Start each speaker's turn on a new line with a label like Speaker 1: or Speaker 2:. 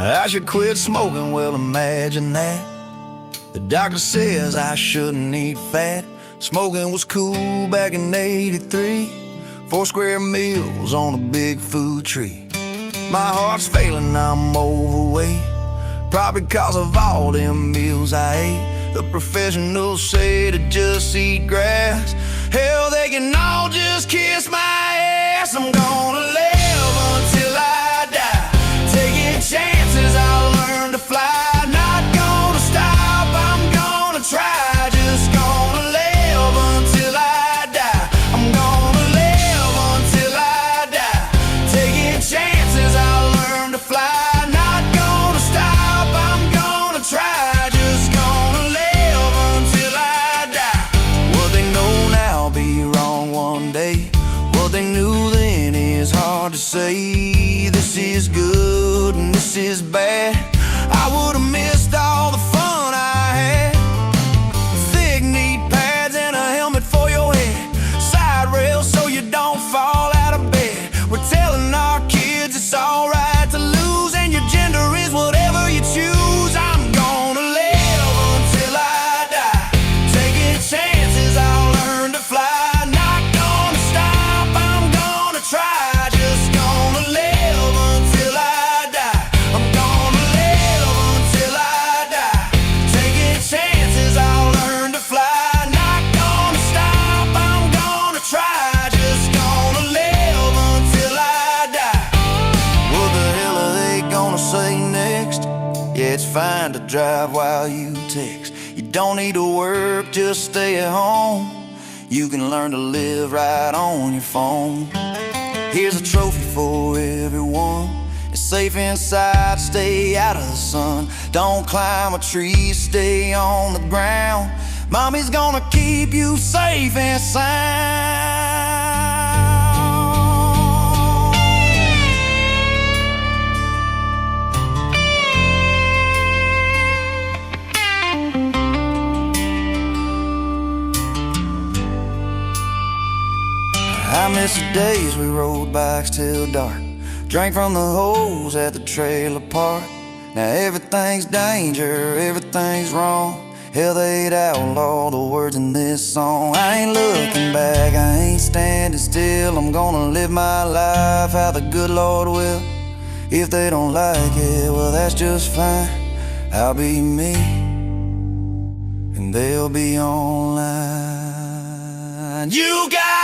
Speaker 1: I should quit smoking, well imagine that. The doctor says I shouldn't eat fat. Smoking was cool back in '83. 4 square meals on a big food tree. My heart's failing, I'm overweight, probably cause of all them meals I ate. The professionals say to just eat grass. Hell, they can all just kiss my ass. I'm gonna live until I die, taking chances, I'll learn to fly. Not gonna stop, I'm gonna try. Just gonna live until I die. I'm gonna live until I die, taking chances, I'll learn to fly. Not gonna stop, I'm gonna try. Just gonna live until I die. What they know now will be wrong one day. What they knew then is hard to say. This is good and this is bad. I would've missed all the fun I had. Thick, neat pads and a helmet for your head. Side rails so you don't fall out of bed. We're telling our kids it's alright to lose, and your gender is whatever you choose. I'm gonna live until I die, taking chances, I'll learn to fly. Not gonna stop, I'm gonna try. Just gonna live until I die. I'm gonna live until I die, taking chances, I'll learn to fly. Not gonna stop, I'm gonna try. Just gonna live until I die. What the hell are they gonna say next? Yeah, it's fine to drive while you text. You don't need to work, just stay at home. You can learn to live right on your phone. Here's a trophy for everyone. It's safe inside, stay out of the sun. Don't climb a tree, stay on the ground. Mommy's gonna keep you safe and sound. I miss the days we rode bikes till dark, drank from the hose at the trailer park. Now everything's danger, everything's wrong. Hell, they'd outlaw the words in this song. I ain't looking back, I ain't standing still. I'm gonna live my life how the good Lord will. If they don't like it, well that's just fine. I'll be me, and they'll be online. You got